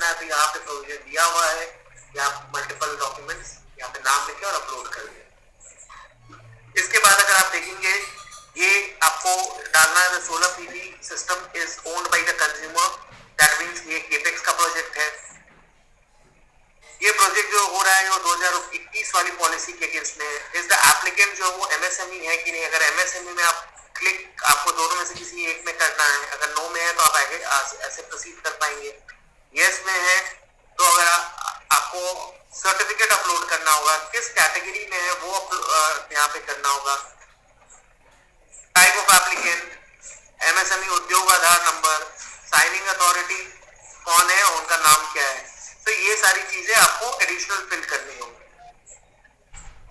करना है तो यहाँ पे प्रोविजन दिया हुआ है, या मल्टीपल डॉक्यूमेंट्स यहाँ पे नाम लिखे और अपलोड कर दें। इसके बाद अगर आप देखेंगे ये आपको डालना है solar PV system is owned by the consumer, that means ये केपेक्स का प्रोजेक्ट है। ये प्रोजेक्ट जो हो रहा है वो 2021 वाली पॉलिसी के अगेंस्ट में है। इज द एप्लीकेंट जो वो एमएसएमई है कि नहीं, अगर एमएसएमई में आप क्लिक आपको दोनों में से किसी एक में करना है, अगर नो में है तो आप आगे ऐसे प्रोसीड कर पाएंगे। यस में है तो अगर आपको सर्टिफिकेट अपलोड करना होगा, किस कैटेगरी में है वो यहाँ पे करना होगा। टाइप ऑफ एप्लीकेंट, एमएसएमई उद्योग आधार नंबर, साइनिंग अथॉरिटी कौन है, उनका नाम क्या है, तो ये सारी चीजें आपको एडिशनल फिल करनी होगी।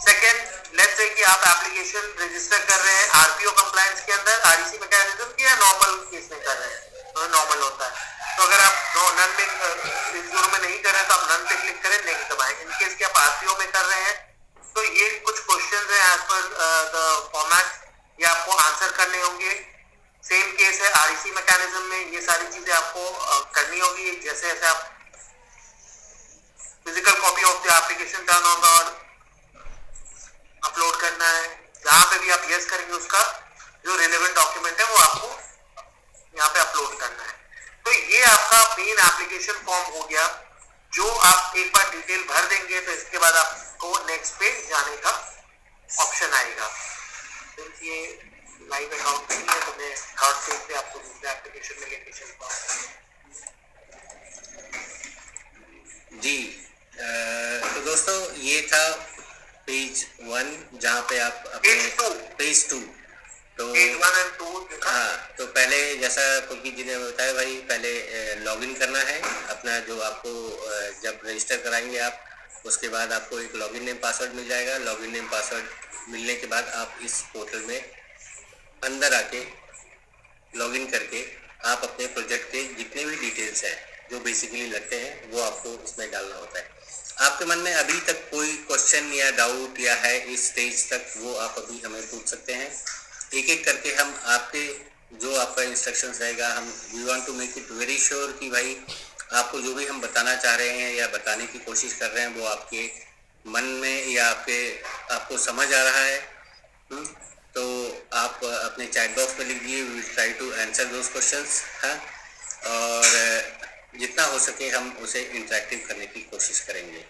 सेकेंड, लेट्स से कि आप एप्लीकेशन रजिस्टर कर रहे हैं आरपीओ कंप्लायंस के अंदर, आरईसी मैकेनिज्म की, या नॉर्मल केस में कर रहे हैं तो नॉर्मल होता है। तो अगर आप नन में नहीं कर रहे हैं तो आप नन पे क्लिक करें, नहीं दबाएं। इन केस कि आप आरपीओ में कर रहे हैं तो ये कुछ क्वेश्चंस हैं एज पर द फॉर्मेट, ये आपको आंसर करने होंगे। सेम केस है आरईसी मैकेनिज्म में, ये सारी चीजें आपको करनी होगी। जैसे जैसे आप physical copy of the application turn on और अपलोड करना है, जहां पे भी आप यस करेंगे उसका जो रिलेवेंट डॉक्यूमेंट है वो आपको यहाँ पे अपलोड करना है। तो ये आपका मेन एप्लीकेशन फॉर्म हो गया, जो आप एक बार डिटेल भर देंगे तो इसके बाद आपको नेक्स्ट पे जाने का ऑप्शन आएगा। ये लाइव अकाउंट नहीं है तो मैं थर्ड पेज पे आपको दूसरे एप्लीकेशन में लेके चलता हूँ जी। तो दोस्तों ये था पेज 1 जहाँ पे आप अपने पेज 2 तो पेज 1 और 2 हाँ, तो पहले जैसा पुलकित जी ने बताया भाई, पहले लॉगिन करना है अपना, जो आपको जब रजिस्टर कराएंगे आप उसके बाद आपको एक लॉगिन नेम पासवर्ड मिल जाएगा। लॉगिन नेम पासवर्ड मिलने के बाद आप इस पोर्टल में अंदर आके लॉगिन करके आप अपने प्रोजेक्ट के जितने भी डिटेल्स हैं जो बेसिकली लगते हैं वो आपको इसमें डालना होता है। आपके मन में अभी तक कोई क्वेश्चन या डाउट या है इस स्टेज तक, वो आप अभी हमें पूछ सकते हैं। एक एक करके हम आपके जो आपका इंस्ट्रक्शंस रहेगा, हम we want to make it very sure कि भाई आपको जो भी हम बताना चाह रहे हैं या बताने की कोशिश कर रहे हैं वो आपके मन में या आपको समझ आ रहा है। तो आप अपने चैट बॉक्स में लिख दिए, we will try to answer those questions. हाँ, और जितना हो सके हम उसे इंटरेक्टिव करने की कोशिश करेंगे।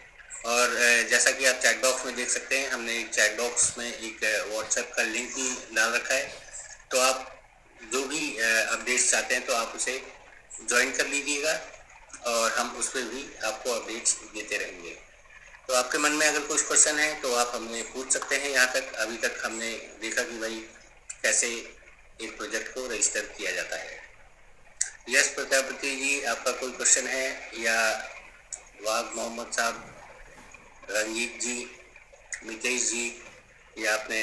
और जैसा कि आप चैट बॉक्स में देख सकते हैं, हमने एक चैट बॉक्स में एक व्हाट्सएप का लिंक भी डाल रखा है, तो आप जो भी अपडेट्स चाहते हैं तो आप उसे ज्वाइन कर लीजिएगा और हम उस पर भी आपको अपडेट्स देते रहेंगे। तो आपके मन में अगर कुछ क्वेश्चन है तो आप हमें पूछ सकते हैं। यहाँ तक अभी तक हमने देखा कि भाई कैसे एक प्रोजेक्ट को रजिस्टर किया जाता है। यस प्रजापति जी, आपका कोई क्वेश्चन है? या वाघ मोहम्मद साहब, रंजीत जी, मितेश जी, या आपने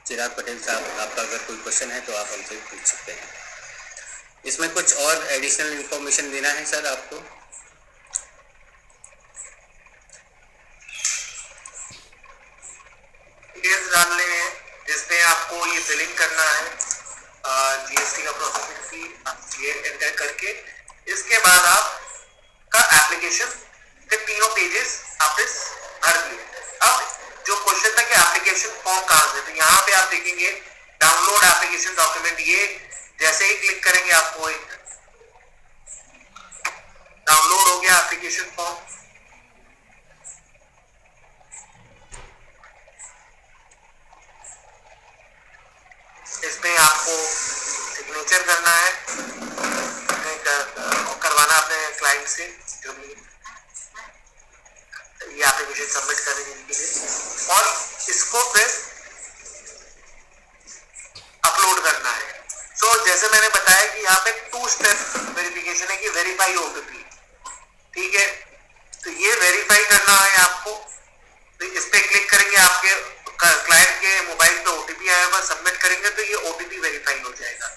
चिराग पटेल साहब, आपका अगर कोई क्वेश्चन है तो आप हमसे पूछ सकते हैं। इसमें कुछ और एडिशनल इंफॉर्मेशन देना है सर आपको? डिटेल्स डालने हैं जिसमें आपको ये फिलिंग करना है, जीएसटी का प्रोसेसिंग फी आप ये एंटर करके इसके बाद आपका एप्लीकेशन के तीनों पेजेस आप इस भर दिए। अब जो क्वेश्चन था कि एप्लीकेशन फॉर्म कहाँ से, तो यहाँ पे आप देखेंगे डाउनलोड एप्लीकेशन डॉक्यूमेंट, ये जैसे ही क्लिक करेंगे आपको एक डाउनलोड हो गया एप्लीकेशन फॉर्म। इसमें आपको सिग्नेचर करना है, करवाना अपने क्लाइंट से जो भी ये एप्लीकेशन सबमिट करेंगे इनके लिए, और इसको फिर अपलोड करना है। तो जैसे मैंने बताया कि यहाँ पे 2 स्टेप वेरिफिकेशन है कि वेरीफाई ओटीपी, ठीक है। तो ये वेरीफाई करना है आपको, तो इस पे क्लिक करेंगे, आपके क्लाइंट के मोबाइल पे ओटीपी आएगा, सबमिट करेंगे तो ये ओटीपी वेरीफाई हो जाएगा।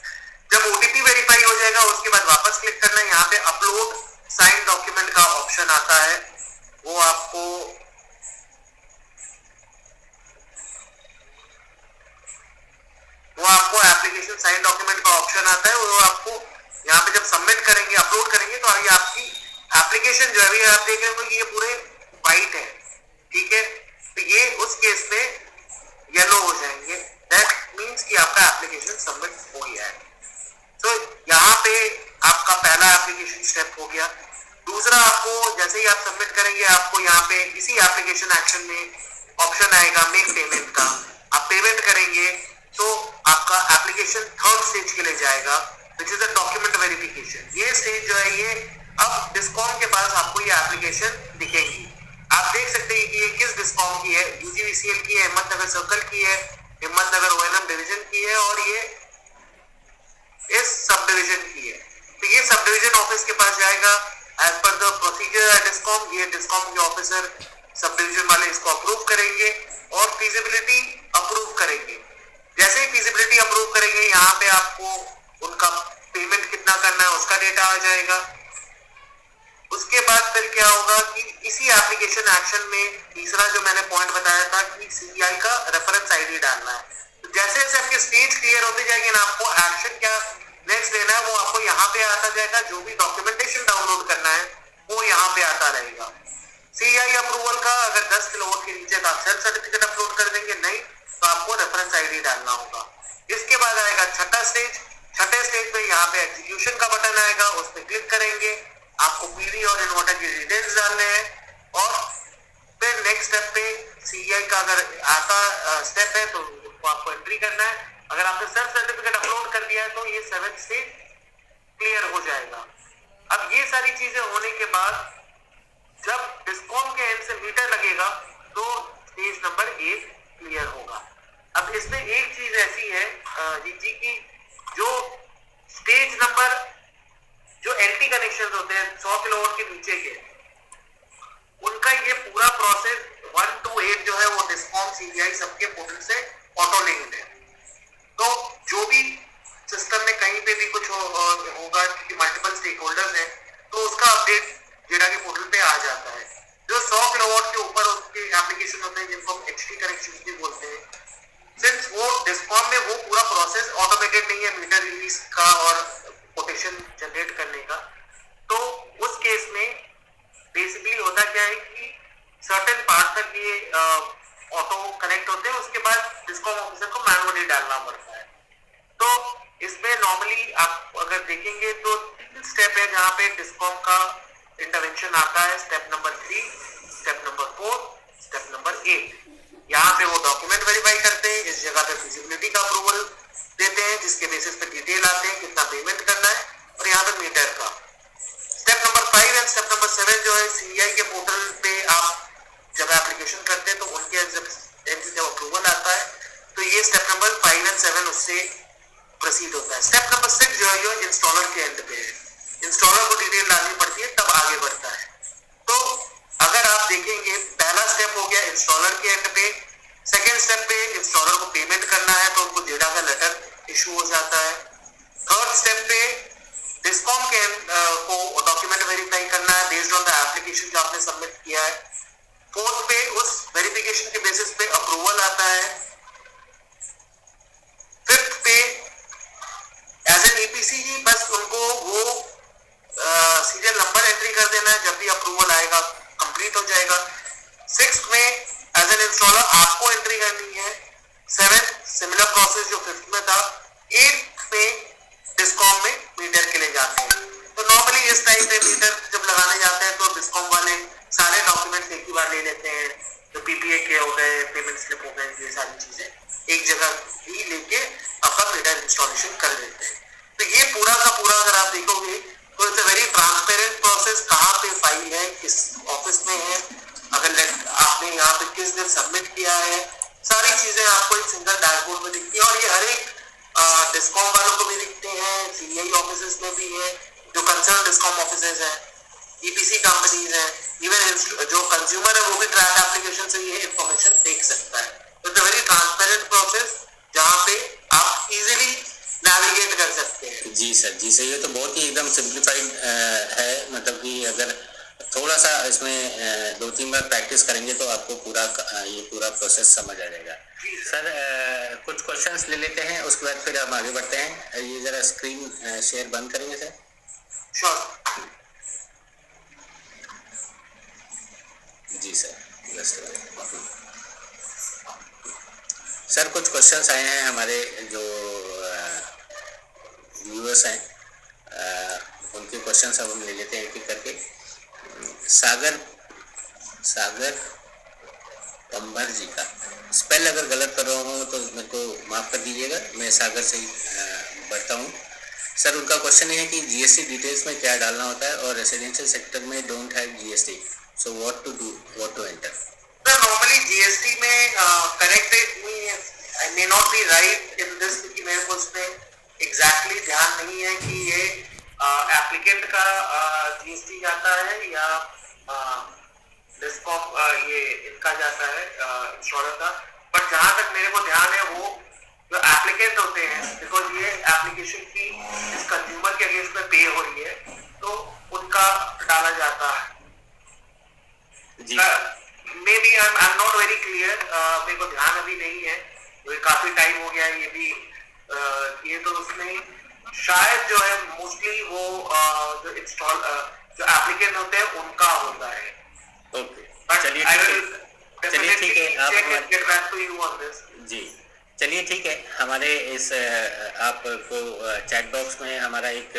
जब ओटीपी वेरीफाई हो जाएगा उसके बाद वापस क्लिक करना है, यहाँ पे अपलोड साइन डॉक्यूमेंट का ऑप्शन आता है, वो आपको एप्लीकेशन साइन डॉक्यूमेंट का ऑप्शन आता है, वो आपको यहाँ पे जब सबमिट करेंगे, अपलोड करेंगे तो आगे आपकी एप्लीकेशन जो है आप देख रहे हो कि ये पूरे व्हाइट है, ठीक है, तो ये उस केस में येलो हो जाएंगे, दैट मींस कि आपका एप्लीकेशन सबमिट हो गया है। तो यहाँ पे आपका पहला एप्लीकेशन स्टेप हो गया। दूसरा, आपको जैसे ही आप सबमिट करेंगे आपको यहाँ पे इसी एप्लीकेशन एक्शन में ऑप्शन आएगा मेक पेमेंट का, आप पेमेंट करेंगे तो आपका एप्लीकेशन थर्ड स्टेज के लिए जाएगा, which is the document verification. ये स्टेज जो है ये अब डिस्कॉम के पास आपको ये एप्लीकेशन दिखेगी। आप देख सकते हैं कि ये किस डिस्कॉम की है, यूजीवीसीएल की है, हिम्मतनगर सर्कल की है, हिम्मतनगर ओएनएम डिवीजन की है और ये इस सब डिवीजन की है। तो ये सब डिवीजन ऑफिस के पास जाएगा as per the procedure discom. ये डिस्कॉम के ऑफिसर सब डिवीजन वाले इसको अप्रूव करेंगे और फीजिबिलिटी अप्रूव करेंगे। जैसे ही फीजिबिलिटी अप्रूव करेंगे यहाँ पे आपको उनका पेमेंट कितना करना है उसका डेटा आ जाएगा। उसके बाद फिर क्या होगा कि इसी एप्लीकेशन एक्शन में तीसरा जो मैंने पॉइंट बताया था कि सीईआई का रेफरेंस आईडी डालना है। तो जैसे जैसे आपके स्टेज क्लियर होते जाएंगे ना, आपको एक्शन क्या नेक्स्ट लेना है वो आपको यहाँ पे आता जाएगा। जो भी डॉक्यूमेंटेशन डाउनलोड करना है वो यहाँ पे आता रहेगा। सीईआई अप्रूवल का अगर 10 किलोवाट के नीचे का सेल्फ सर्टिफिकेट अपलोड कर देंगे, नहीं तो आपको रेफरेंस आईडी डालना होगा। इसके बाद आएगा छठा स्टेज। छठे स्टेज में यहाँ पे एग्जीक्यूशन का बटन आएगा, उस पर क्लिक करेंगे, आपको पीवी और इन्वर्टर की डिटेल्स डालने हैं और फिर नेक्स्ट स्टेप पे सीईआई का अगर आता स्टेप है तो उसको आपको एंट्री करना है। अगर आपने सेल्फ सर्टिफिकेट अपलोड कर दिया है तो ये 7th स्टेज क्लियर हो जाएगा। अब ये सारी चीजें होने के बाद जब डिस्कॉम के एंड से मीटर लगेगा तो स्टेज नंबर 1 क्लियर होगा। अब इसमें एक चीज ऐसी है जी की जो स्टेज नंबर जो एलटी कनेक्शन होते हैं 100 किलोवाट के नीचे के, उनका ये पूरा प्रोसेस 1 to 8 जो है वो डिस्कॉम सीईआई सबके पोर्टल से ऑटो लिंक्ड है। तो जो भी सिस्टम में कहीं पे भी कुछ होगा क्योंकि मल्टीपल स्टेक होल्डर्स हैं तो उसका अपडेट जेडा के पोर्टल पे आ जाता है। जो 100 किलोवाट के ऊपर उसके एप्लीकेशन होते हैं जिनको हम एचटी कनेक्शन भी बोलते हैं, सिंस वो डिस्कॉम में वो पूरा प्रोसेस ऑटोमेटेड नहीं है मीटर रिलीज का और कोटेशन जनरेट करने का, तो उस केस में बेसिकली होता क्या है कि सर्टेन पार्ट तक ये ऑटो कनेक्ट होते हैं, उसके बाद डिस्कॉम ऑफिसर को मैनुअली डालना पड़ता है। तो इसमें नॉर्मली आप अगर देखेंगे तो 3 स्टेप है जहाँ पे डिस्कॉम का इंटरवेंशन आता है। Step number 3, step number 4, step number 8। यहाँ पे वो डॉक्यूमेंट वेरीफाई करते हैं, इस जगह पे फिजिबिलिटी का अप्रूवल देते हैं जिसके बेसिस पे डिटेल आते हैं कितना पेमेंट करना है और यहाँ पे मीटर का। Step number 5 and step number 7 जो है सीईआई के पोर्टल पे आप जब एप्लीकेशन करते हैं तो उनके जब अप्रूवल आता है तो ये स्टेप नंबर 5 एंड 7 उससे प्रोसीड होता है। स्टेप नंबर 6 जो है इंस्टॉलर के एंड पे है, इंस्टॉलर को डिटेल डालनी पड़ती है तब आगे बढ़ता है। तो अगर आप देखेंगे पहला स्टेप हो गया इंस्टॉलर के एंड पे, सेकेंड स्टेप पे इंस्टॉलर को पेमेंट करना है तो उनको जेडा का लेटर इशू हो जाता है। थर्ड स्टेप पे डिस्कॉम के को डॉक्यूमेंट वेरीफाई करना है बेस्ड ऑन द एप्लीकेशन जो आपने सबमिट किया है। फोर्थ पे उस वेरिफिकेशन के बेसिस पे अप्रूवल आता है। फिफ्थ पे एज एन ईपीसी ही बस उनको वो सीरियल नंबर एंट्री कर देना है, जब भी अप्रूवल आएगा कंप्लीट हो जाएगा। सिक्स्थ में एज एन इंस्टॉलर आपको एंट्री करनी है। सेवेंथ सिमिलर प्रोसेस जो फिफ्थ में था। एट्थ में डिस्कॉम में मीटर के लिए जाते हैं। तो नॉर्मली इस टाइम पे मीटर जब लगाने जाते हैं तो डिस्कॉम वाले सारे डॉक्यूमेंट्स एक ही बार ले लेते हैं, तो पीपीए के हो गए, पेमेंट स्लिप हो गए, ये सारी चीजें एक जगह ही लेके आपका मीटर इंस्टॉलेशन कर देते हैं। तो ये पूरा का पूरा अगर आप देखोगे तो it's a very transparent process. कहाँ पे फाइल है, किस ऑफिस में है, अगर आपने यहाँ पे किस दिन सबमिट किया है, सारी चीजें आपको एक सिंगल डैशबोर्ड में दिखती है। और ये हर एक डिस्कॉम वालों को भी दिखते हैं, सीईआई ऑफिसेज में भी है, जो कंसर्न डिस्कॉम ऑफिसेज हैं, ईपीसी कंपनीज हैं, इवन जो कंज्यूमर है वो भी ट्रैक एप्लीकेशन से ये इंफॉर्मेशन देख सकता है। तो it's a very transparent process जहाँ पे आप इजीली नेविगेट कर सकते हैं। जी सर, जी सर, ये तो बहुत ही एकदम सिंप्लीफाइड है। मतलब कि अगर थोड़ा सा इसमें 2-3 बार प्रैक्टिस करेंगे तो आपको ये पूरा प्रोसेस समझ आ जाएगा। सर कुछ क्वेश्चंस ले लेते हैं, उसके बाद फिर हम आगे बढ़ते हैं। ये जरा स्क्रीन शेयर बंद करेंगे सर। श्योर। जी सर, सर कुछ क्वेश्चंस आए हैं हमारे जो व्यूअर्स हैं, उनके क्वेश्चंस अब हम ले लेते हैं एक एक करके। सागर कंबर जी का स्पेल अगर गलत कर रहा हूँ तो मेरे को माफ़ कर दीजिएगा, मैं सागर से ही बढ़ता हूँ। सर उनका क्वेश्चन है कि जीएसटी डिटेल्स में क्या डालना होता है और रेसिडेंशियल सेक्टर में don't have GST, so what to do, what to enter. Sir normally GST में correct I may not be right in this, क्योंकि मेरे को उसमें एग्जैक्टली ध्यान नहीं है कि ये एप्लीकेंट का जीएसटी जाता है या डिस्कॉम ये इनका जाता है इंश्योरेंस का। बट जहां तक मेरे को ध्यान है वो जो एप्लीकेंट होते हैं, बिकॉज ये एप्लीकेशन की इस कंज्यूमर के अगेंस्ट में पे हो रही है तो उनका डाला जाता है। May be I am not very clear, मेरे को ध्यान अभी नहीं है, तो काफी टाइम हो गया ये भी ये तो उसमें शायद जो है मोस्टली वो जो इंस्टॉल जो एप्लीकेंट होते हैं उनका होता है। ओके चलिए ठीक है आप जी चलिए ठीक है, हमारे इस आपको चैट बॉक्स में हमारा एक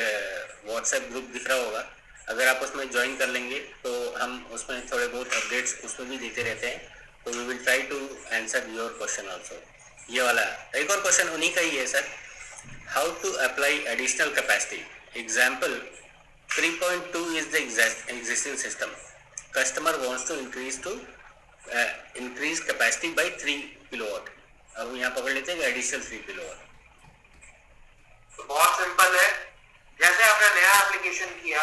व्हाट्सएप ग्रुप दिख रहा होगा, अगर आप उसमें ज्वाइन कर लेंगे तो हम उसमें थोड़े बहुत अपडेट्स उसमें भी देते रहते हैं, तो we will try to answer your question also. ये वाला एक और क्वेश्चन उन्हीं का ही है sir, how to apply additional capacity, example 3.2 is the existing system, customer wants to increase capacity by 3 kilowatt, अब यहाँ पकड़ लेते हैं एडिशनल 3 किलोवाट। तो बहुत सिंपल है, जैसे आपने नया एप्लीकेशन किया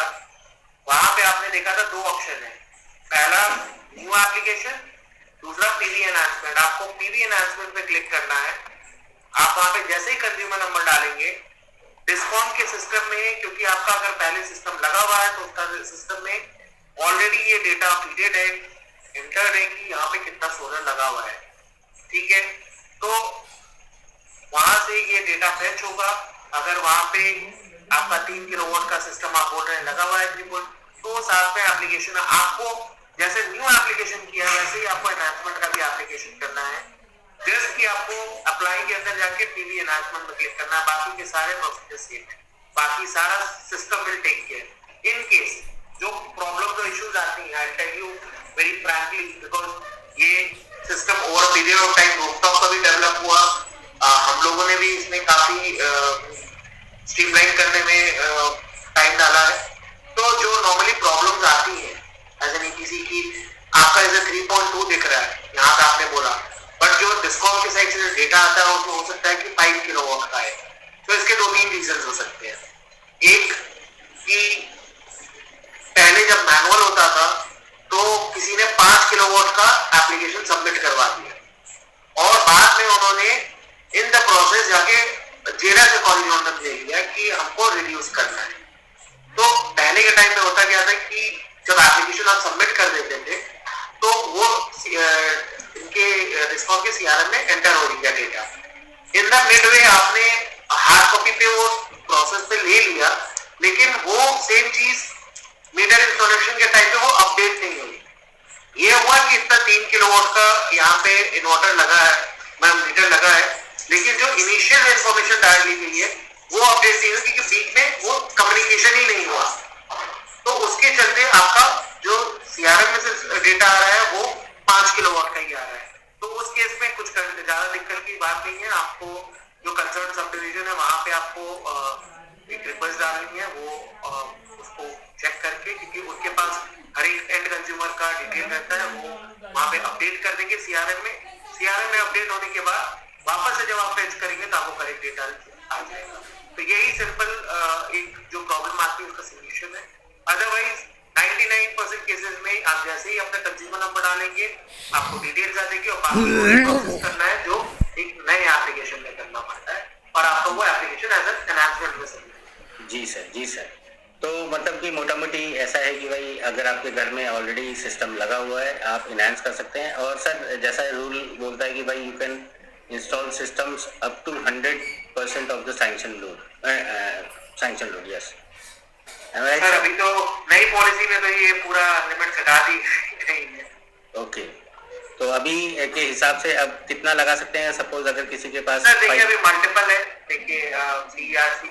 वहां पे आपने देखा था 2 ऑप्शन है, पहला न्यू एप्लीकेशन, दूसरा पीवी एनहांसमेंट। आपको पीवी एनहांसमेंट पे क्लिक करना है। आप वहां पे जैसे ही कंज्यूमर नंबर डालेंगे डिस्कॉम के सिस्टम में, क्योंकि आपका अगर पहले सिस्टम लगा हुआ है तो उसका सिस्टम में ऑलरेडी ये डेटा फीडेड है, एंटर्ड है कि यहाँ पे कितना सोलर लगा हुआ है, ठीक है। तो वहां से ये डेटा फेच होगा, अगर वहां पे आपका 3 किलोवाट का सिस्टम आप बोल रहे हैं लगा हुआ है 3 वोल्ट, तो साथ में एप्लीकेशन आपको जैसे न्यू एप्लीकेशन किया वैसे ही आपको एनहांसमेंट का भी एप्लीकेशन करना है। जस्ट कि आपको अप्लाई के अंदर जाके पीवी एनहांसमेंट में क्लिक करना है, बाकी के सारे प्रोसीजर सेम है, बाकी सारा system will take care. In case जो प्रॉब्लम जो इश्यूज आती हैं, I tell you very frankly, because ये system over period of time rooftop का भी डेवलप हुआ, हम लोगों ने भी इसमें काफी स्ट्रीमलाइन करने में टाइम डाला है। तो जो नॉर्मली प्रॉब्लम्स आती हैं एज एन ईपीसी की, आपका जैसे 3.2 दिख रहा है यहाँ पे आपने बोला, बट जो डिस्कॉम की साइड से डेटा आता है उसमें हो सकता है कि 5 किलोवाट का है। तो इसके 2-3 रीजन हो सकते हैं। एक कि पहले जब मैनुअल होता था तो किसी ने 5 किलोवाट का एप्लीकेशन सबमिट करवा दिया और बाद में उन्होंने इन द प्रोसेस जाके जेडा से कॉरिजोनल दे दिया कि हमको रिड्यूस करना है। तो पहले के टाइम में होता क्या था कि जब एप्लीकेशन आप सबमिट कर देते थे तो वो इनके डिस्कॉम के सीआरएम में एंटर हो गया डेटा। इन द मिडवे आपने हार्ड कॉपी पे वो प्रोसेस पे ले लिया, लेकिन वो सेम चीज मीटर इंस्टॉलेशन के टाइम पे वो अपडेट नहीं हुई। ये हुआ कि इतना 3 किलोवाट का यहाँ पे इन्वर्टर लगा है, मीटर लगा है, लेकिन जो इनिशियल इंफॉर्मेशन डाल ली गई है वो अपडेट नहीं हुई क्योंकि बीच में वो कम्युनिकेशन ही नहीं हुआ। तो उसके चलते आपका जो सीआरएम में से डेटा आ रहा है वो 5 किलोवाट का ही आ रहा है। तो उस केस में कुछ ज्यादा दिक्कत की बात नहीं है। आपको जो कंसर्न सब डिवीजन है वहां पे आपको एक रिक्वेस्ट डालनी है, वो उसको चेक करके, क्योंकि उनके पास हर एक एंड कंज्यूमर का डिटेल रहता है, वो वहां पे अपडेट कर देंगे सीआरएम में। सीआरएम में अपडेट होने के बाद वापस से जब आप फेच करेंगे तो आपको करेक्ट डेटा आ जाएगा। तो यही सिंपल एक जो प्रॉब्लम आती है उसका सोल्यूशन है। अदरवाइज 99% केसेस में आप जैसे ही अपना कंज्यूमर नंबर डालेंगे आपको डिटेल्स आ जाएगी और बाकी प्रोसेस करना है जो एक नए एप्लीकेशन में करना पड़ता है और आपको वो एप्लीकेशन एज एन एनहांसमेंट में सबमिट। जी सर। तो मतलब कि मोटा मोटी ऐसा है कि भाई अगर आपके घर में ऑलरेडी सिस्टम लगा हुआ है आप इनहांस कर सकते हैं। और सर जैसा रूल बोलता है कि भाई you can install systems up to 100% of the sanction load. Yes sir, अभी तो नई पॉलिसी में तो ये पूरा लिमिट घटा दी गई है। ओके, तो अभी के हिसाब से अब कितना लगा सकते हैं, सपोज अगर किसी के पास सर देखिए अभी मल्टीपल है। देखिए जीआरसी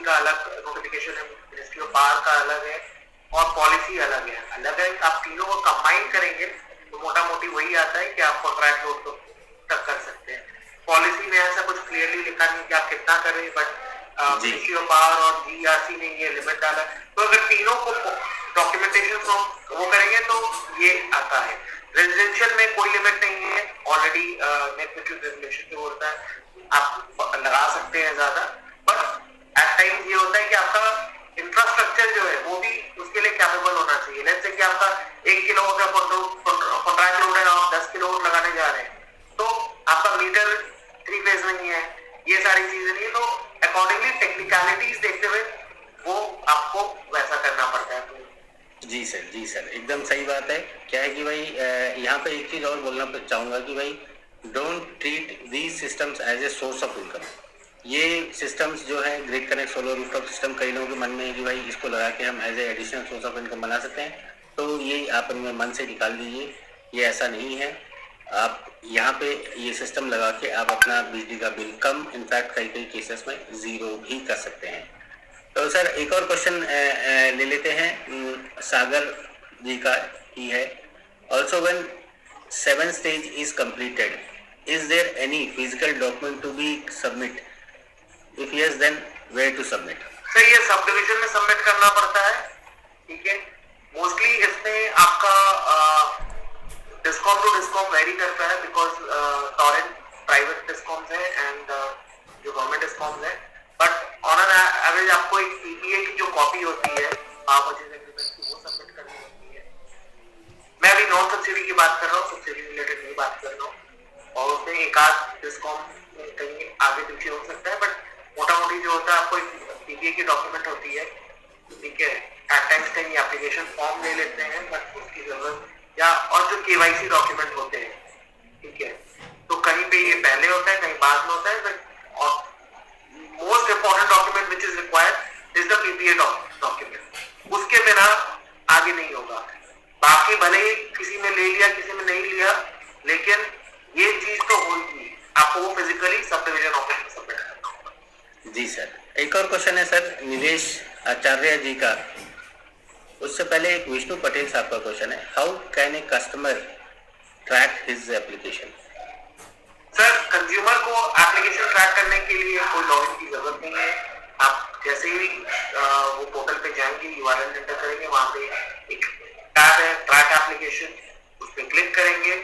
का अलग नोटिफिकेशन है, मिनिस्ट्री ऑफ पावर का अलग है और पॉलिसी अलग है। आप तीनों को कंबाइन करेंगे तो मोटा मोटी वही आता है कि आप कॉन्ट्रैक्ट लोड तक कर सकते हैं। पॉलिसी में ऐसा कुछ क्लियरली लिखा नहीं कि आप कितना करें, बट मिनिस्ट्री ऑफ पावर और जीआरसी ने ये लिमिट डाला। तो अगर तीनों को डॉक्यूमेंटेशन वो करेंगे तो ये आता है। रेजिडेंशियल में कोई लिमिट नहीं है, ऑलरेडी नेट मेट्रिक रेगुलेशन जो होता है आप लगा सकते हैं ज्यादा, बट एट टाइम्स ये होता है कि आपका इंफ्रास्ट्रक्चर जो है वो भी उसके लिए कैपेबल होना चाहिए। लेट्स से कि आपका 1 किलोवाट का कॉन्ट्रैक्ट लोड है, आप 10 किलोवाट लगाने जा रहे हैं, तो आपका मीटर 3 फेज नहीं है, ये सारी चीजें नहीं है, तो अकॉर्डिंगली टेक्निकलिटीज देखते हुए वो आपको वैसा करना पड़ता है। जी सर, एकदम सही बात है। क्या है कि भाई यहाँ पे एक चीज और बोलना चाहूंगा कि भाई don't treat these systems as a source of income. ये सिस्टम्स जो है grid connect solar rooftop system, कई लोगों के मन में है कि भाई इसको लगा के हम as a additional source of income बना सकते हैं, तो ये आप अपने मन से निकाल दीजिए, ये ऐसा नहीं है। आप यहाँ पे ये सिस्टम लगा के आप अपना बिजली का बिल कम, इनफैक्ट कई केसेस में जीरो भी कर सकते हैं। तो सर एक और क्वेश्चन ले लेते हैं, सागर जी का ही है। Also when 7th stage is completed, is there any physical document to be submit? If yes then where to submit? Sir ये सब डिविजन में सबमिट करना पड़ता है, ठीक है। मोस्टली इसमें आपका डिस्कॉम टू डिस्कॉम वेरी करता है, बिकॉज टॉरेंट प्राइवेट डिस्कॉम्स है एंड जो गवर्नमेंट डिस्कॉम्स है, बट ऑन एन एवरेज आपको एक पीपीए की जो कॉपी होती है पावर परचेज एग्रीमेंट की, वो सबमिट करनी होती है। मैं अभी नॉन सब्सिडी की बात कर रहा हूँ, सब्सिडी रिलेटेड नहीं बात कर रहा हूँ, और उसमें एक आध डिस्कॉम कहीं आगे पीछे हो सकता है, बट मोटा मोटी जो होता है आपको एक पीपीए की डॉक्यूमेंट होती है, ठीक है। एट टाइम्स कहीं एप्लीकेशन फॉर्म ले लेते हैं, बट उसकी जरूरत या और जो केवाईसी डॉक्यूमेंट होते हैं, ठीक है, तो कहीं पे ये पहले होता है, कहीं बाद में होता है, बट और most important document which is required is the PPA document. उसके बिना आगे नहीं होगा। बाकी भले ही किसी ने ले लिया, किसी ने नहीं लिया, लेकिन ये चीज तो होगी, आपको वो फिजिकली सब डिविजन ऑफिस में सबमिट करना होगा। जी सर, एक और क्वेश्चन है सर नीलेश आचार्य जी का। उससे पहले एक विष्णु पटेल साहब का क्वेश्चन है, how can a customer track his application? Sir consumer को एप्लीकेशन ट्रैक करने के लिए कोई लॉगिन की जरूरत नहीं है। आप जैसे ही वो पोर्टल पे जाएंगे, यूआरएल एंटर करेंगे, वहां पे एक टैब है ट्रैक एप्लीकेशन, उस पर क्लिक करेंगे।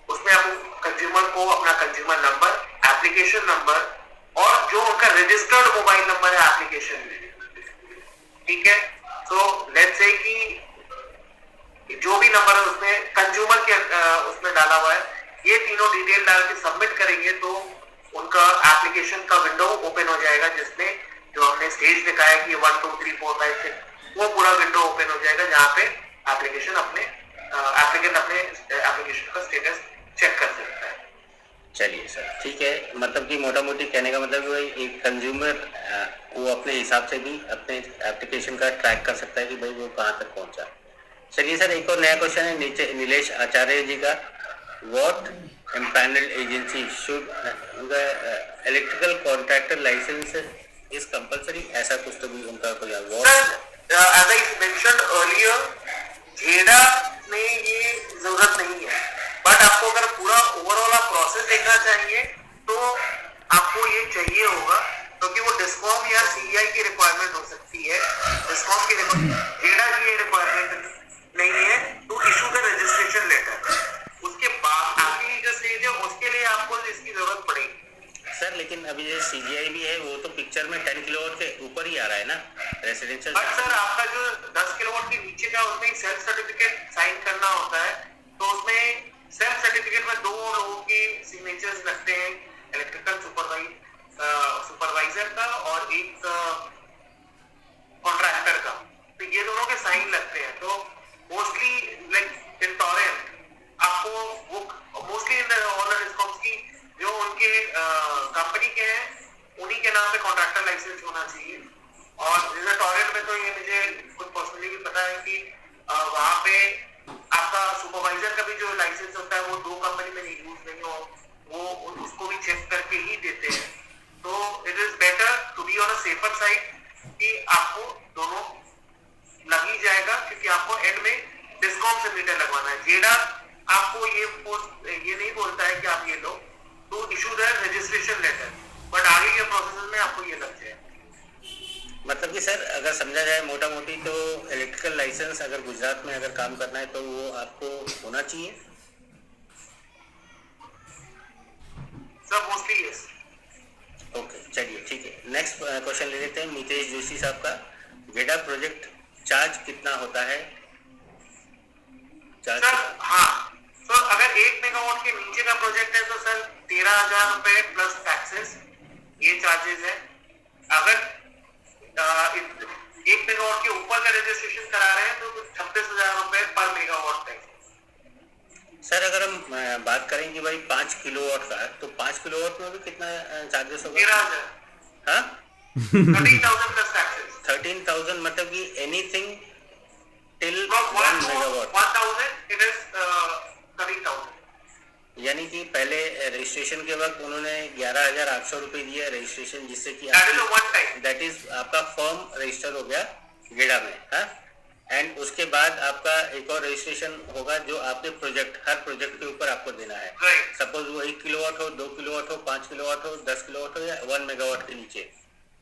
उसमें आप कंज्यूमर को अपना कंज्यूमर नंबर, एप्लीकेशन नंबर और जो उनका रजिस्टर्ड मोबाइल नंबर है एप्लीकेशन में, ठीक है। तो लेट्स से कि जो भी नंबर है उसमें कंज्यूमर के उसमें डाला हुआ है, ये तीनों डिटेल डाल के सबमिट करेंगे तो उनका एप्लीकेशन का विंडो ओपन हो जाएगा, जिसमें जो हमने स्टेज दिखाया कि 1 2 3 4 5 6 वो पूरा विंडो ओपन हो जाएगा, जहाँ पे एप्लीकेशन अपने एप्लीकेंट अपने एप्लीकेशन का स्टेटस चेक कर सकता है। चलिए सर, ठीक है। मतलब कि मोटा मोटी कहने का मतलब भाई एक कंज्यूमर वो अपने हिसाब से भी अपने एप्लीकेशन का ट्रैक कर सकता है कि भाई वो कहाँ तक पहुँचा। चलिए सर, एक और नया क्वेश्चन है नीचे नीलेश आचार्य जी का, what empanelled agency should electrical contractor license is compulsory? ऐसा कुछ तो भी उनका कोई as I mentioned earlier, GEDA में ये जरूरत नहीं है, बट आपको अगर पूरा ओवरऑल प्रोसेस देखना चाहिए तो आपको ये चाहिए होगा, क्योंकि वो डिस्कॉम या सीईआई की रिक्वायरमेंट हो सकती है। डिस्कॉम की जेडा की रिक्वायरमेंट नहीं है, तो इशू द रजिस्ट्रेशन लेटर। उसके बाद आखिरी जो स्टेज है उसके लिए आपको इसकी जरूरत पड़ेगी। सर लेकिन अभी ये सीजीआई भी है, वो तो पिक्चर में 10 किलोवाट के ऊपर ही आ रहा है ना रेसिडेंशियल। बट सर आपका जो 10 किलोवाट के नीचे का, उसमें सेल्फ सर्टिफिकेट साइन करना होता है, तो उसमें सेल्फ सर्टिफिकेट में 2 लोगों की सिग्नेचर्स लगते हैं, इलेक्ट्रिकल सुपरवाइजर का और एक कॉन्ट्रैक्टर का, तो ये दोनों के साइन लगते हैं। तो मोस्टली लाइक इन टॉरेंट आपको वो mostly in all the discoms की जो उनके कंपनी के हैं उन्हीं के नाम पे कॉन्ट्रैक्टर लाइसेंस होना चाहिए। और जैसे टॉरेंट में तो ये मुझे खुद पर्सनली भी पता है कि वहां पे आप आपका सुपरवाइजर का भी जो लाइसेंस होता है वो 2 कंपनी में यूज नहीं हो, वो उसको भी चेक करके ही देते हैं। तो it is better to be on a safer side कि आपको दोनों लग ही जाएगा, क्योंकि आपको एंड में डिस्कॉम से मीटर लगवाना है। जेडा आपको ये नहीं बोलता है कि आप ये लो, तो issue the registration letter, but आगे के प्रोसेस में आपको ये लग जाए। मतलब कि सर अगर समझा जाए मोटा मोटी तो इलेक्ट्रिकल लाइसेंस अगर गुजरात में अगर काम करना है तो वो आपको होना चाहिए सर, मोस्टली यस। ओके, चलिए ठीक है। नेक्स्ट क्वेश्चन ले लेते हैं मितेश जोशी साहब का। गेडा प्रोजेक्ट चार्ज कितना होता है? चार्ज सर हाँ, तो अगर 1 मेगावाट के नीचे का प्रोजेक्ट है तो सर 13,000 रुपए प्लस टैक्सेस, ये चार्जेस है। अगर 1 मेगावाट के ऊपर का रजिस्ट्रेशन करा रहे हैं तो 26,000 रुपए पर मेगावाट टैक्स। सर अगर हम बात करें कि भाई 5 किलोवाट का, तो 5 किलोवाट में भी कितना चार्जेस होगा? 13,000। हाँ 13,000 प्लस टैक्सेस। 13,000 मतलब कि anything till 1 From megawatt, 1,000 it is 13,000। यानी कि पहले रजिस्ट्रेशन के वक्त उन्होंने 11,800 रुपये दिया रजिस्ट्रेशन, जिससे कि That is a one time। That is आपका फॉर्म रजिस्टर हो गया गेडा में। हाँ, एंड उसके बाद आपका एक और रजिस्ट्रेशन होगा जो आपके प्रोजेक्ट, हर प्रोजेक्ट के ऊपर आपको देना है। Right। सपोज वो 1 किलोवाट हो, 2 किलोवाट हो, 5 किलोवाट हो, 10 किलोवाट हो या 1 मेगावाट के नीचे,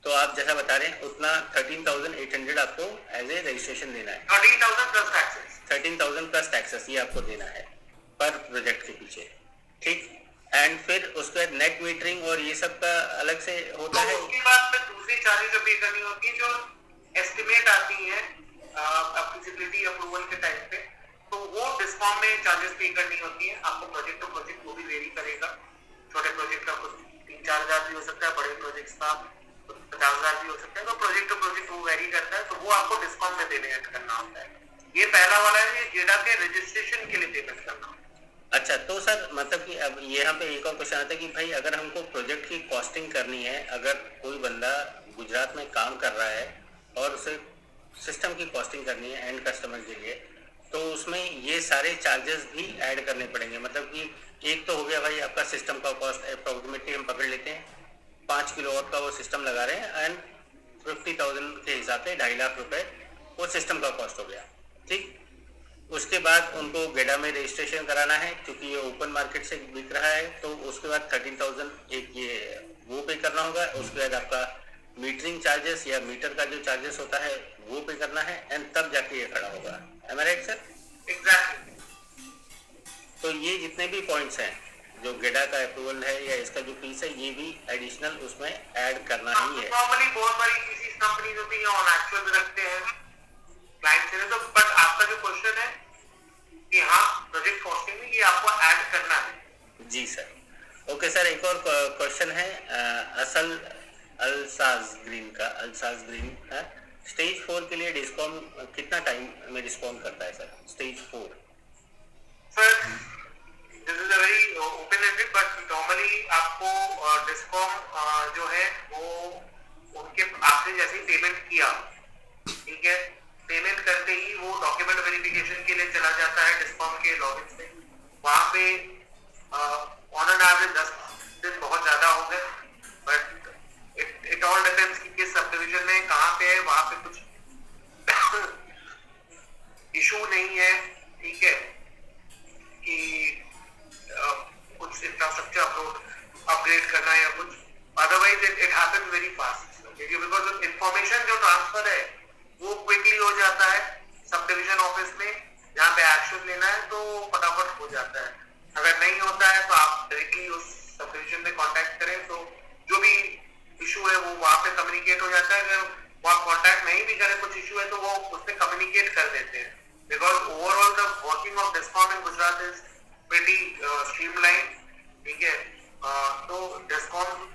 तो आप जैसा बता रहे हैं उतना 13,800 आपको एज ए रजिस्ट्रेशन देना है। 13,000 प्लस टैक्सेस। 13,000 प्लस टैक्सेस ये आपको देना है पर प्रोजेक्ट के पीछे, ठीक। एंड फिर उसके बाद नेट मीटरिंग और ये सब का अलग से होता तो है। उसके बाद फिर दूसरी चार्जेस जो पे करनी होती है, जो एस्टिमेट आती है फिजिबिलिटी अप्रूवल के टाइम पे, तो वो डिस्कॉम में चार्जेस पे करनी होती है। आपको प्रोजेक्ट टू प्रोजेक्ट वो भी वेरी करेगा। छोटे प्रोजेक्ट का कुछ 3-4 हजार भी हो सकता है, बड़े प्रोजेक्ट का 50,000 भी हो सकता है। तो प्रोजेक्ट टू प्रोजेक्ट वो वेरी करता है, तो वो आपको डिस्कॉम में पेमेंट करना होता है। ये पहला वाला है, ये जेडा के रजिस्ट्रेशन के लिए पेमेंट करना। अच्छा, तो सर मतलब कि अब यहाँ पे एक और क्वेश्चन आता है कि भाई अगर हमको प्रोजेक्ट की कॉस्टिंग करनी है, अगर कोई बंदा गुजरात में काम कर रहा है और उसे सिस्टम की कॉस्टिंग करनी है एंड कस्टमर के लिए, तो उसमें ये सारे चार्जेस भी ऐड करने पड़ेंगे। मतलब कि एक तो हो गया भाई आपका सिस्टम का कॉस्ट, अप्रोक्सीमेटली हम पकड़ लेते हैं 5 किलोवाट का वो सिस्टम लगा रहे हैं एंड 50,000 के हिसाब से 2.5 लाख रुपए वो सिस्टम का कॉस्ट हो गया, ठीक। उसके बाद उनको गेडा में रजिस्ट्रेशन कराना है क्योंकि ये ओपन मार्केट से बिक रहा है, तो उसके बाद 13,000 एक ये वो पे करना होगा। उसके बाद आपका मीटरिंग चार्जेस या मीटर का जो चार्जेस होता है वो पे करना है एंड तब जाके ये खड़ा होगा। M I right sir? Exactly. तो ये जितने भी पॉइंट्स हैं जो गेडा का अप्रूवल है या इसका जो फीस है, ये भी एडिशनल उसमें ऐड करना ही है। नॉर्मली बहुत बड़ी किसी कंपनी होती है ऑन एक्चुअल रखते हैं क्लाइंट से, तो बट आपका जो क्वेश्चन है कि हाँ प्रोजेक्ट कॉस्टिंग में ये आपको ऐड करना है। जी सर। ओके सर, एक और क्वेश्चन है असल अल्साज ग्रीन है। स्टेज 4 के लिए डिस्कॉम कितना टाइम में रिस्पॉन्ड करता है sir? Stage 4 sir this is a very open ended, but normally आपको डिस्कॉम जो है वो उनके आपने जैसे पेमेंट किया, ठीक है, पेमेंट करते ही वो डॉक्यूमेंट वेरिफिकेशन के लिए चला जाता है डिस्कॉम के लॉगिन से। वहां पे ऑन एन एवरेज 10 दिन बहुत ज्यादा हो गए, बट इट ऑल डिपेंड्स कि किस सब डिवीजन में कहाँ पे है। वहां पे कुछ इशू नहीं है, ठीक है, कि कुछ इंफ्रास्ट्रक्चर अपग्रेड करना है या कुछ, otherwise it happens very fast, because information जो ट्रांसफर है वो क्विकली हो जाता है सब डिवीजन ऑफिस में। जहाँ पे एक्शन लेना है तो फटाफट हो जाता है, अगर नहीं होता है तो आप डायरेक्टली उस सब डिवीजन में कांटेक्ट करें, तो जो भी इशू है वो वहाँ पे कम्युनिकेट हो जाता है। अगर वहाँ कांटेक्ट नहीं भी करें, कुछ इशू है तो वो उससे कम्युनिकेट कर देते हैं, because overall the working of discom in Gujarat is pretty streamline, ठीक है। तो डिस्कॉम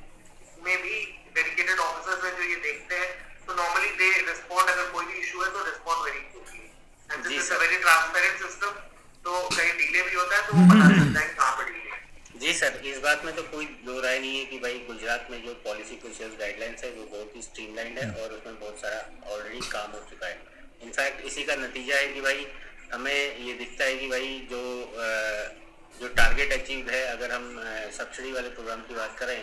में भी डेडिकेटेड ऑफिसर्स हैं जो ये देखते हैं, तो नॉर्मली दे रिस्पॉन्ड, अगर कोई भी इशू है तो respond very quickly, and this is a very transparent system. तो कहीं डिले भी होता है तो वो पता चलता है कहाँ पर डिले है। जी सर, इस बात में तो कोई दो राय नहीं है कि भाई गुजरात में जो पॉलिसी प्रोसीजर गाइडलाइंस है वो बहुत ही स्ट्रीमलाइंड है और उसमें बहुत सारा ऑलरेडी काम हो चुका है। इनफैक्ट इसी का नतीजा है कि भाई हमें ये दिखता है कि भाई जो टारगेट अचीव है, अगर हम सब्सिडी वाले प्रोग्राम की बात करें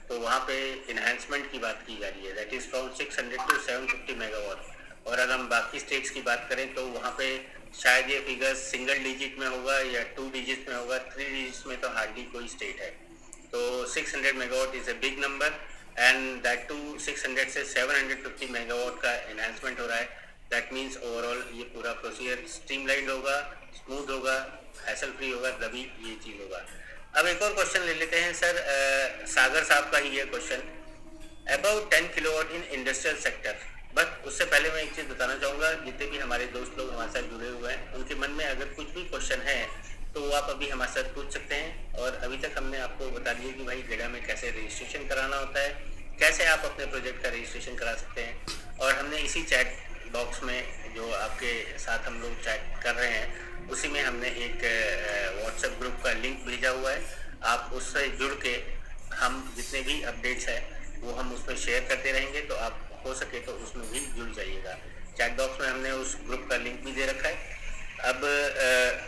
तो वहाँ पे इन्हेंसमेंट की बात की जा रही है, that is from 600 to 750 megawatt. और अगर हम बाकी स्टेट्स की बात करें तो वहाँ पे शायद ये फिगर सिंगल डिजिट में होगा या 2 डिजिट में होगा, 3 डिजिट्स में तो हार्डली कोई स्टेट है। तो 600 megawatt is a big number and that too 600 से 750 मेगावाट का एनहांसमेंट हो रहा है। दैट मीन्स ओवरऑल ये पूरा प्रोसीजर स्ट्रीमलाइंड होगा, स्मूथ होगा, हैसल फ्री होगा, तभी ये चीज़ होगा। अब एक और क्वेश्चन ले लेते हैं सर, सागर साहब का ही है question, about 10 kilowatt in industrial sector. But उससे पहले मैं एक चीज़ बताना चाहूँगा, जितने भी हमारे दोस्त लोग हमारे साथ जुड़े हुए हैं उनके मन में अगर कुछ भी क्वेश्चन है तो वो आप अभी हमारे साथ पूछ सकते हैं। और अभी तक हमने आपको बता दिया कि भाई गेडा में कैसे रजिस्ट्रेशन कराना होता है, कैसे आप अपने प्रोजेक्ट का रजिस्ट्रेशन करा सकते हैं। और हमने इसी चैट बॉक्स में जो आपके साथ हम लोग चैट कर रहे हैं उसी में हमने एक व्हाट्सएप ग्रुप का लिंक भेजा हुआ है। आप उससे जुड़ के हम जितने भी अपडेट्स हैं वो हम उसमें शेयर करते रहेंगे, तो आप हो सके तो उसमें भी जुड़ जाइएगा। चैट बॉक्स में हमने उस ग्रुप का लिंक भी दे रखा है। अब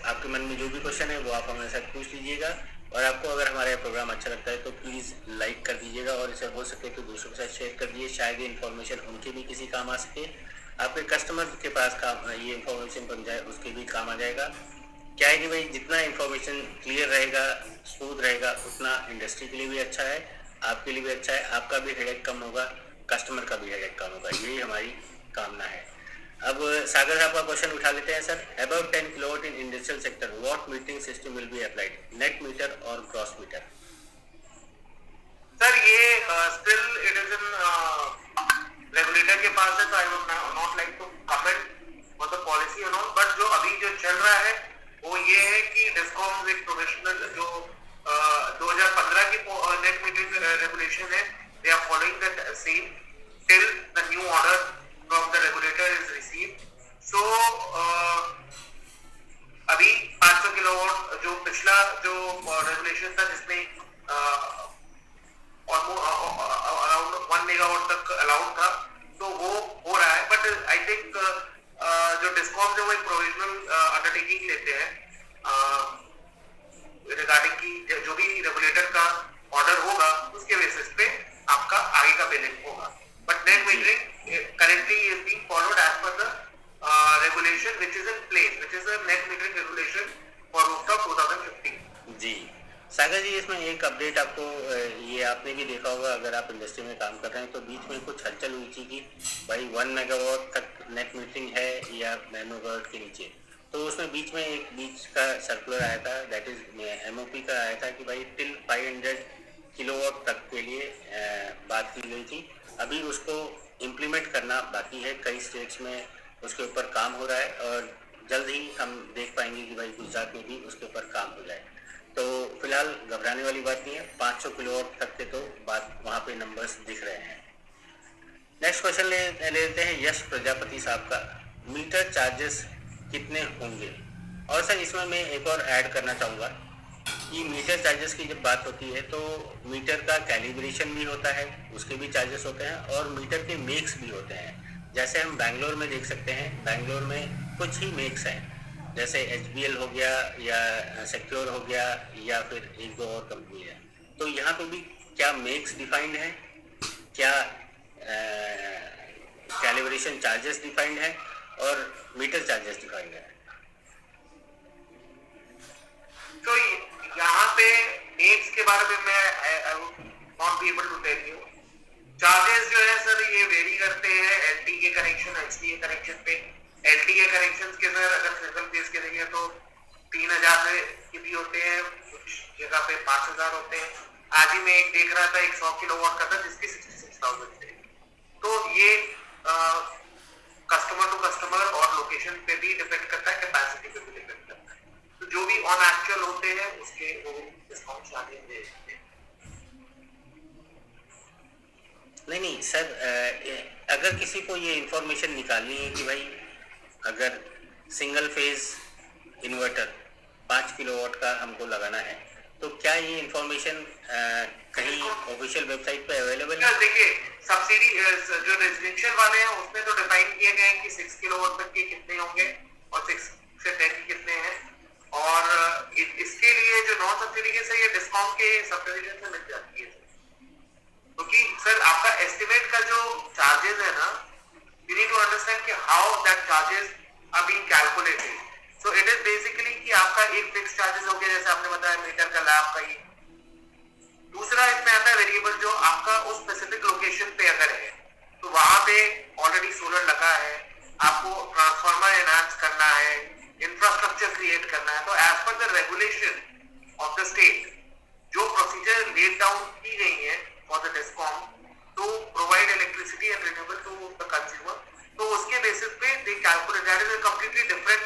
आपके मन में जो भी क्वेश्चन है वो आप हमारे साथ पूछ लीजिएगा। और आपको अगर हमारा प्रोग्राम अच्छा लगता है तो प्लीज़ लाइक कर दीजिएगा और इसे हो सके तो दूसरों के साथ शेयर कर दीजिए, शायद ये इन्फॉर्मेशन उनके भी किसी काम आ सके, आपके कस्टमर के पास काम ये इन्फॉर्मेशन बन जाए उसके भी काम आ जाएगा। क्या है कि भाई जितना इन्फॉर्मेशन क्लियर रहेगा, स्मूथ रहेगा, उतना इंडस्ट्री के लिए भी अच्छा है, आपके लिए भी अच्छा है, आपका भी हेडेक कम होगा, कस्टमर का भी हेडेक कम होगा, यही हमारी कामना है। अब सागर साहब का क्वेश्चन उठा लेते हैं sir, about 10 kilowatt in industrial sector what metering system will be applied, net meter और ग्रॉस मीटर? सर ये still it is in regulator के पास है, तो I would not like to comment on the policy and all. But जो अभी जो चल रहा है वो ये है कि डिस्कॉम्स एक प्रोविजनल जो 2015 की नेट मीटरिंग रेगुलेशन है, they are following that same till the new order from the regulator is received. So अभी 500 किलोवाट जो पिछला जो रेगुलेशन था जिसमें अराउंड 1 मेगावाट तक अलाउड था, तो वो हो रहा है। बट आई थिंक जो डिस्कॉम जो एक प्रोविजनल अंडरटेकिंग लेते हैं रिगार्डिंग की जो भी रेगुलेटर का ऑर्डर होगा उसके बेसिस पे आपका आगे का बिलिंग होगा। But net metering currently is being followed as per the regulation which is in place, which is the net metering regulation for rooftop 2015। जी सागर जी, इसमें एक अपडेट आपको ये आपने भी देखा होगा, अगर आप इंडस्ट्री में काम कर रहे हैं तो बीच में कुछ हलचल हुई थी कि भाई 1 मेगावाट तक नेट मीटरिंग है या मेगावाट के नीचे। तो उसमें बीच में एक बीच का सर्कुलर आया था, दैट इज एमओपी का आया था कि भाई टिल 500 किलोवाट तक के लिए बात की गई थी। अभी उसको इम्प्लीमेंट करना बाकी है, कई स्टेट्स में उसके ऊपर काम हो रहा है और जल्द ही हम देख पाएंगे कि भाई गुजरात में भी उसके ऊपर काम हो जाए। तो फिलहाल घबराने वाली बात नहीं है, 500 किलोवाट तक के तो बात वहाँ पे नंबर्स दिख रहे हैं। नेक्स्ट क्वेश्चन ले लेते हैं यश प्रजापति साहब का, मीटर चार्जेस कितने होंगे? और सर इसमें मैं एक और ऐड करना चाहूँगा कि मीटर चार्जेस की जब बात होती है तो मीटर का कैलिब्रेशन भी होता है, उसके भी चार्जेस होते हैं, और मीटर के मेक्स भी होते हैं। जैसे हम बैंगलोर में देख सकते हैं, बैंगलोर में कुछ ही मेक्स हैं, जैसे HBL हो गया या सिक्योर हो गया या फिर एक दो और कंपनी है। तो यहाँ पे भी क्या मेक्स डिफाइंड है, क्या कैलिब्रेशन चार्जेस डिफाइंड है और मीटर चार्जेस डिफाइंड है? तो यहाँ पे मेक्स के बारे में मैं I would not be able to tell you. Charges जो है सर ये वेरी करते हैं LTE कनेक्शन, HDA कनेक्शन पे। LTE कनेक्शन के सर अगर सिंगल फेज के देंगे तो 3000 के भी होते हैं, कुछ जगह पे 5000 होते हैं। आज ही मैं एक देख रहा था, एक 100 किलोवाट का था जिसके 66,000 थे। तो ये कस्टमर टू कस्टमर और लोकेशन पे भी डिपेंड करता है, कैपेसिटी पे भी डिपेंड करता है। तो जो भी ऑन एक्चुअल होते हैं उसके वो डिस्काउंट चार्जेस दे देते हैं। नहीं सर, अगर किसी को ये इंफॉर्मेशन निकालनी है कि भाई अगर सिंगल फेज इन्वर्टर 5 किलोवाट का हमको लगाना है, तो क्या ये इंफॉर्मेशन कहीं ऑफिशियल वेबसाइट पे अवेलेबल है? देखिए सब्सिडी जो रेजिडेंशियल वाले हैं उसमें तो डिफाइन किए गए हैं कि 6 किलोवाट तक के कितने होंगे और 6 से 10 charges are being calculated. So it is basically कि आपका एक fixed charges हो गया, जैसे आपने बताया मीटर का लैब का ही। दूसरा इसमें आता है वेरिएबल, जो आपका उस स्पेसिफिक लोकेशन पे अगर है तो वहां पे ऑलरेडी सोलर लगा है, आपको ट्रांसफार्मर एनहांस करना है, इंफ्रास्ट्रक्चर क्रिएट करना है, तो as per the regulation of the state जो प्रोसीजर लेड डाउन की गई है for the discom to provide electricity and renewable to the consumer, तो उसके बेसिस पे they calculate, that is a completely different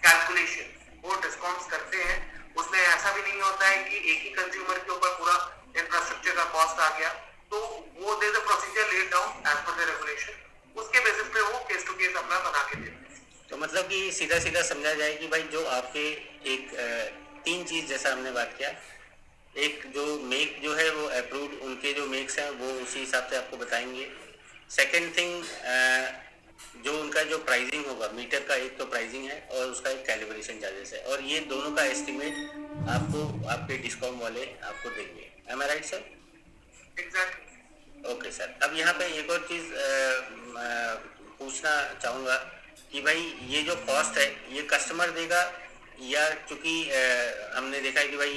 calculation वो डिस्कॉम्स करते हैं। उसमें ऐसा भी नहीं होता है कि एक ही कंज्यूमर के ऊपर पूरा इंफ्रास्ट्रक्चर का कॉस्ट आ गया, तो वो they the procedure laid down as per the regulation, उसके बेसिस पे वो केस टू केस अपना बना के देते हैं। तो मतलब कि सीधा सीधा समझा जाए कि भाई जो आपके एक तीन चीज जैसा हमने बात किया, एक जो मेक जो है वो अप्रूव्ड, उनके जो मेक्स हैं वो उसी हिसाब से आपको बताएंगे। सेकंड थिंग जो उनका जो प्राइसिंग होगा, मीटर का एक तो प्राइसिंग है और उसका एक कैलिब्रेशन चार्जेस है, और ये दोनों का एस्टिमेट आपको आपके डिस्काउंट वाले आपको देंगे। Am I right sir? Exactly. Okay sir, अब यहाँ पे एक और चीज़ पूछना चाहूँगा कि भाई ये जो कॉस्ट है ये कस्टमर देगा, या चूंकि हमने देखा है कि भाई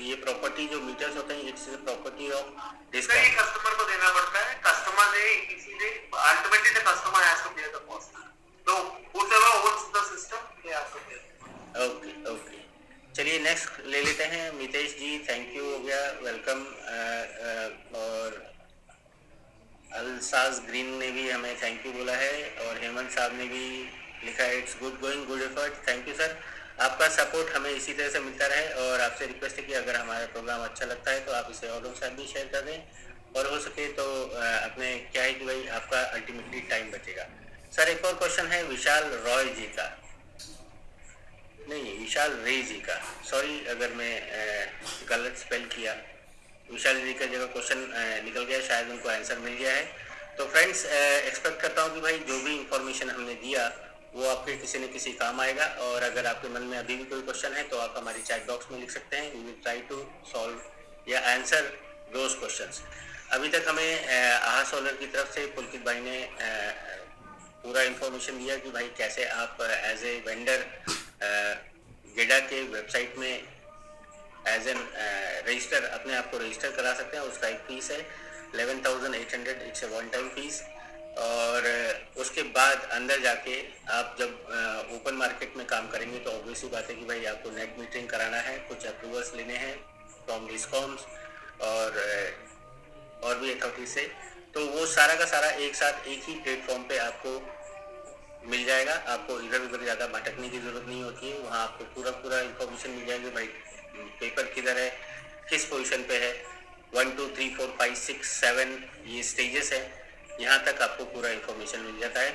ये प्रॉपर्टी जो मीटर्स होते हैं इट्स प्रॉपर्टी ऑफ डिस्काउंट, ये कस्टमर को देना पड़ता है, कस्टमर ने इसीलिए ultimately the customer has to pay the cost, तो whoever owns the system they have to pay. Okay okay, चलिए नेक्स्ट ले लेते हैं। मितेश जी थैंक यू हो गया, वेलकम। और अल्साज ग्रीन ने भी हमें थैंक यू बोला है, और हेमंत साहब ने भी लिखा है it's good going, good effort. Thank you sir, आपका सपोर्ट हमें इसी तरह से मिलता रहे, और आपसे रिक्वेस्ट है कि अगर हमारा प्रोग्राम अच्छा लगता है तो आप इसे औरों के साथ भी शेयर कर दें, और हो सके तो अपने क्या है कि भाई आपका अल्टीमेटली टाइम बचेगा। सर एक और क्वेश्चन है विशाल रॉय जी का, नहीं विशाल रे जी का, सॉरी अगर मैं गलत स्पेल किया, विशाल जी का जगह क्वेश्चन निकल गया, शायद उनको आंसर मिल गया है। तो फ्रेंड्स एक्सपेक्ट करता हूँ कि भाई जो भी इंफॉर्मेशन हमने दिया वो आपके किसी न किसी काम आएगा, और अगर आपके मन में अभी भी कोई क्वेश्चन है तो आप हमारी चैट बॉक्स में लिख सकते हैं, we will try to solve या आंसर दोज क्वेश्चंस। अभी तक हमें आहा सोलर की तरफ से पुलकित भाई ने पूरा इंफॉर्मेशन दिया कि भाई कैसे आप एज ए वेंडर गेडा के वेबसाइट में एज एन रजिस्टर अपने आप को रजिस्टर करा सकते हैं। उसका एक फीस है 11,800, it's a one time fees, और उसके बाद अंदर जाके आप जब ओपन मार्केट में काम करेंगे तो ऑब्वियसली बात है कि भाई आपको नेट मीटरिंग कराना है, कुछ अप्रूवल्स लेने हैं फ्रॉम डिस्कॉम्स और भी अथॉरिटी से, तो वो सारा का सारा एक साथ एक ही प्लेटफॉर्म पे आपको मिल जाएगा। आपको इधर उधर ज़्यादा भटकने की ज़रूरत नहीं होती है, वहाँ आपको पूरा इंफॉर्मेशन मिल जाएगी, भाई पेपर किधर है, किस पोजीशन पे है, 1 2 3 4 5 6 7 ये स्टेजेस है, यहाँ तक आपको पूरा इंफॉर्मेशन मिल जाता है।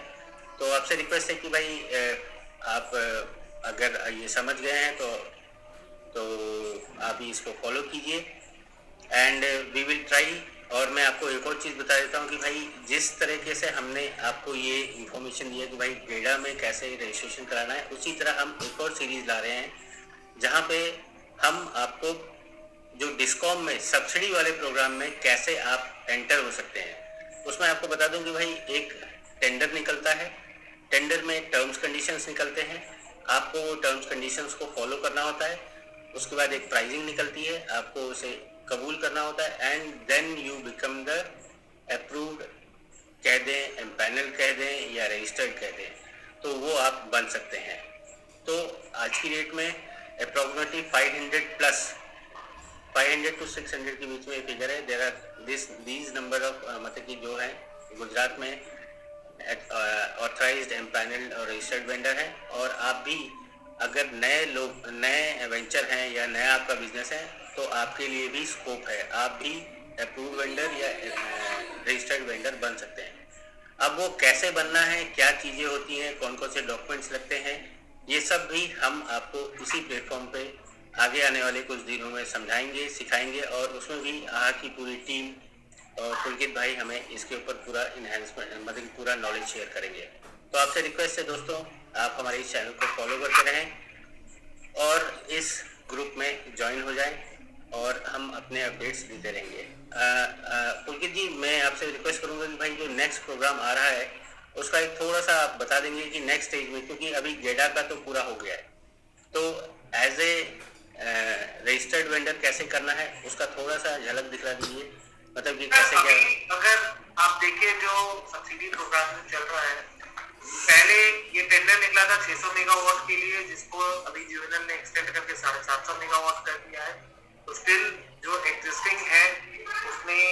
तो आपसे रिक्वेस्ट है कि भाई आप अगर ये समझ गए हैं तो आप इसको फॉलो कीजिए, एंड वी विल ट्राई। और मैं आपको एक और चीज़ बता देता हूँ कि भाई जिस तरीके से हमने आपको ये इंफॉर्मेशन दिया कि भाई गेडा में कैसे रजिस्ट्रेशन कराना है, उसी तरह हम एक और सीरीज़ ला रहे हैं जहाँ पे हम आपको जो डिस्कॉम में सब्सिडी वाले प्रोग्राम में कैसे आप एंटर हो सकते हैं, उसमें आपको बता दूं कि भाई एक टेंडर निकलता है, टेंडर में टर्म्स कंडीशंस निकलते हैं, आपको वो टर्म्स कंडीशंस को फॉलो करना होता है, उसके बाद एक प्राइसिंग निकलती है, आपको उसे कबूल करना होता है, and then you become the approved कह दें, एम्पैनल कह दें या रजिस्टर्ड कह दें, तो वो आप बन सकते हैं। तो आज की डेट में अप्रॉक्सीमेटली 500 to 600 के बीच में फिगर है। There are these number of मतलब कि जो है गुजरात में ऑथराइज्ड एम्पैनल्ड और रजिस्टर्ड वेंडर है, और आप भी अगर नए वेंचर हैं या नया आपका बिजनेस है तो आपके लिए भी स्कोप है, आप भी अप्रूव्ड वेंडर या रजिस्टर्ड वेंडर बन सकते हैं। अब वो कैसे बनना है, क्या चीज़ें होती हैं, कौन कौन से डॉक्यूमेंट्स लगते हैं, ये सब भी हम आपको इसी प्लेटफॉर्म पे आगे आने वाले कुछ दिनों में समझाएंगे, सिखाएंगे, और उसमें भी आहा की पूरी टीम और पुलकित भाई हमें इसके ऊपर पूरा इन्हेंसमेंट मतलब पूरा नॉलेज शेयर करेंगे। तो आपसे रिक्वेस्ट है दोस्तों, आप हमारे इस चैनल को फॉलो करते रहें और इस ग्रुप में ज्वाइन हो जाएं, और हम अपने अपडेट्स देते रहेंगे। पुलकित जी, मैं आपसे रिक्वेस्ट करूंगा कि भाई जो नेक्स्ट प्रोग्राम आ रहा है उसका एक थोड़ा सा आप बता देंगे कि नेक्स्ट स्टेज में, क्योंकि अभी गेडा का तो पूरा हो गया है, तो एज ए रजिस्टर्ड वेंडर कैसे करना है उसका थोड़ा सा झलक दिखला दीजिए, मतलब कि कैसे क्या। अभी अगर आप देखिए जो सब्सिडी प्रोग्राम में चल रहा है, पहले ये टेंडर निकला था 600 मेगावाट के लिए, जिसको अभी जीवीएनएल ने एक्सटेंड करके 750 मेगावाट कर दिया है। तो स्टिल जो एग्जिस्टिंग है उसमें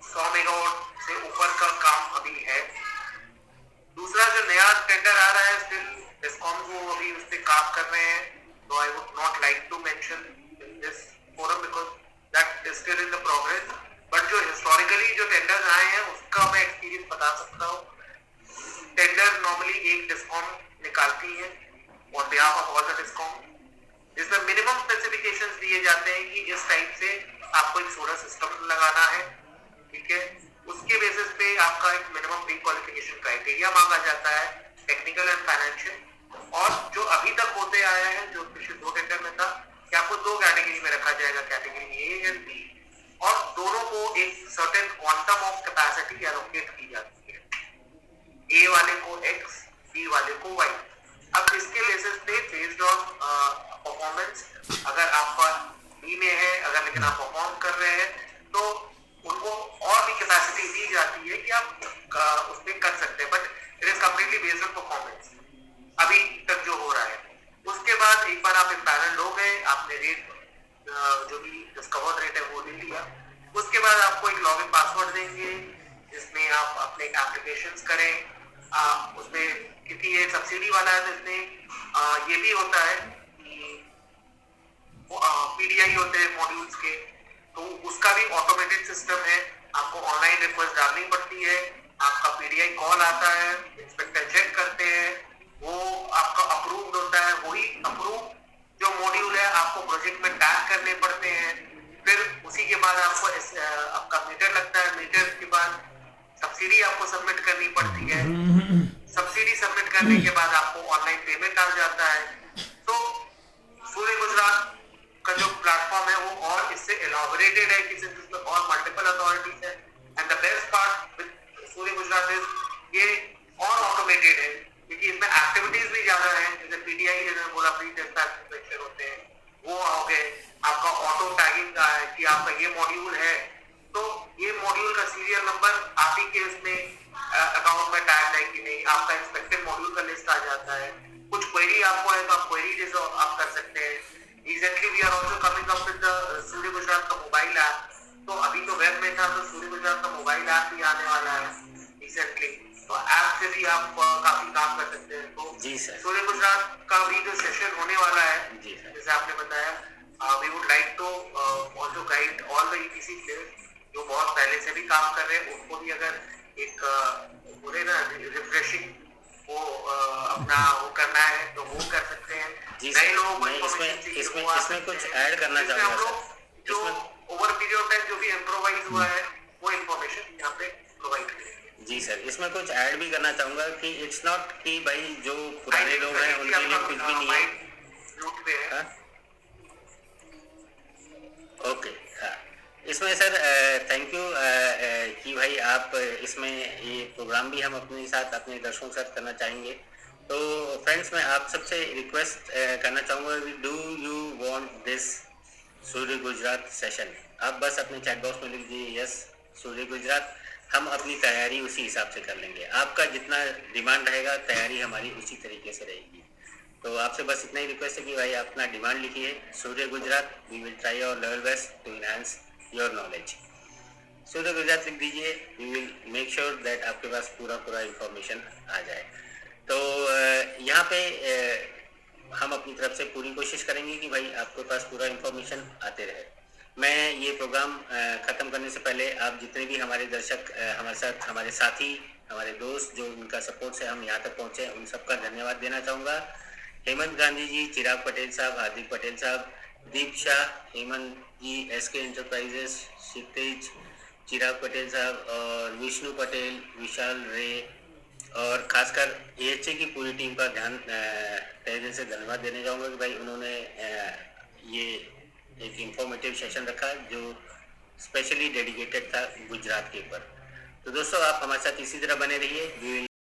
100 मेगावाट से ऊपर का काम अभी है। दूसरा जो नया टेंडर आ रहा है, स्टिल डिस्कॉम को अभी उस पर काम कर रहे हैं, तो I would not like to mention in this forum because that is still in the progress. But जो हिस्टोरिकली जो टेंडर्स आए हैं उसका मैं एक्सपीरियंस बता सकता हूँ। टेंडर नॉर्मली एक डिस्कॉम निकालती है on behalf of all the discom, जिसमें मिनिमम स्पेसिफिकेशंस दिए जाते हैं कि इस टाइप से आपको एक सोलर सिस्टम लगाना है, ठीक है। उसके बेसिस पे आपका एक मिनिमम प्री क्वालिफिकेशन क्राइटेरिया मांगा जाता है, टेक्निकल एंड फाइनेंशियल। और जो अभी तक होते आया है, जो पिछले 2 टेंडर में था कि आपको 2 कैटेगरी में रखा जाएगा, कैटेगरी ए एंड बी, और दोनों को एक certain quantum of capacity allocate की जाती है, ए वाले को एक्स, बी वाले को वाई। अब इसके बेसिस पे बेस्ड ऑन परफॉर्मेंस, अगर आपका बी में है, अगर लेकिन आप परफॉर्म कर रहे हैं तो उनको और भी कैपेसिटी दी जाती है कि आप उसमें कर सकते हैं, but it is completely based on performance अभी तक जो हो रहा है। उसके बाद एक बार आप पैनल हो गए, आपने रेट जो भी डिस्कवर्ड रेट है वो ले लिया, उसके बाद आपको एक लॉगिन पासवर्ड देंगे जिसमें आप अपने एप्लीकेशंस करें। उसमें क्योंकि ये सब्सिडी वाला है तो इसमें ये भी होता है कि पीडीआई होते हैं मॉड्यूल्स के, तो उसका भी ऑटोमेटेड सिस्टम है। आपको ऑनलाइन रिक्वेस्ट डालनी पड़ती है, आपका पीडीआई कॉल आता है, इंस्पेक्टर चेक करते हैं, वो आपका अप्रूव्ड होता है। वही अप्रूव जो मॉड्यूल है आपको प्रोजेक्ट में टैग करने पड़ते हैं। फिर उसी के बाद आपको आपका मीटर लगता है, मीटर के बाद सब्सिडी आपको सबमिट करनी पड़ती है। सब्सिडी सबमिट करने के बाद आपको ऑनलाइन पेमेंट आ जाता है। तो सूर्य गुजरात का जो प्लेटफॉर्म है वो और इससे एलॉबरेटेड है, किसी जिसमें और मल्टीपल अथॉरिटीज है। And the best part with Surya Gujarat is ये और ऑटोमेटेड है, क्योंकि इसमें एक्टिविटीज भी ज्यादा है। जैसे पीडीआई जैसे बोला, प्री डिस्पैच इंस्पेक्शन होते हैं, वो हो गए। आपका ऑटो टैगिंग का है कि आपका ये मॉड्यूल है तो ये मॉड्यूल का सीरियल नंबर आप ही के उसमें अकाउंट में टैग है कि नहीं, आपका इंस्पेक्टेड मॉड्यूल का लिस्ट आ जाता है। कुछ क्वेरी आपको है तो आप क्वेरी जैसे आप कर सकते हैं। Recently we are also coming up with the Surya Gujarat का मोबाइल ऐप। तो अभी तो वेब में था, तो सूर्य गुजरात का मोबाइल ऐप भी आने वाला है रिसेंटली, तो ऐप से भी आप काफी काम कर सकते हैं। तो जी सर, सूर्य गुजरात का भी जो सेशन होने वाला है, जी सर, जैसे आपने बताया, we would like to also guide all the EPC players जो बहुत पहले से भी काम कर रहे हैं, उनको भी अगर एक बोले ना रिफ्रेशिंग वो अपना वो करना है तो वो कर सकते हैं। नए लोगों को इसमें कुछ ऐड करना चाहूंगा सर। जो ओवर पीरियड ऑफ टाइम जो भी इम्प्रोवाइज हुआ है वो इन्फॉर्मेशन यहाँ पे प्रोवाइड करेंगे। जी सर, इसमें कुछ ऐड भी करना चाहूंगा कि इट्स नॉट कि भाई जो पुराने लोग हैं उनके लिए कुछ भी नहीं है। ओके, हाँ, इसमें सर थैंक यू कि भाई आप इसमें ये प्रोग्राम भी हम अपने साथ अपने दर्शकों के साथ करना चाहेंगे। तो फ्रेंड्स, मैं आप सबसे रिक्वेस्ट करना चाहूँगा, do you want this Surya Gujarat session? आप बस अपने चैट बॉक्स में लिख दीजिए यस सूर्य गुजरात, हम अपनी तैयारी उसी हिसाब से कर लेंगे। आपका जितना डिमांड रहेगा तैयारी हमारी उसी तरीके से रहेगी। तो आपसे बस इतना ही रिक्वेस्ट है कि भाई आप अपना डिमांड लिखिए Surya Gujarat, we will try our level best to enhance your knowledge. Surya Gujarat लिख दीजिए, we will make sure that आपके पास पूरा इंफॉर्मेशन आ जाए। तो यहाँ पे हम अपनी तरफ से पूरी कोशिश करेंगे कि भाई आपके पास पूरा इंफॉर्मेशन आते रहे। मैं ये प्रोग्राम ख़त्म करने से पहले आप जितने भी हमारे दर्शक हमारे साथ, हमारे साथी, हमारे दोस्त जो उनका सपोर्ट से हम यहाँ तक पहुँचे, उन सबका धन्यवाद देना चाहूँगा। हेमंत गांधी जी, चिराग पटेल साहब, हार्दिक पटेल साहब, दीप शाह, हेमंत जी, एसके एंटरप्राइजेस, क्षितिज, चिराग पटेल साहब और विष्णु पटेल, विशाल रे, और खासकर एएचए की पूरी टीम का ध्यान तहे दिल से धन्यवाद देने जाऊँगा कि भाई उन्होंने ये एक इंफॉर्मेटिव सेशन रखा जो स्पेशली डेडिकेटेड था गुजरात के ऊपर। तो दोस्तों, आप हमारे साथ इसी तरह बने रहिए।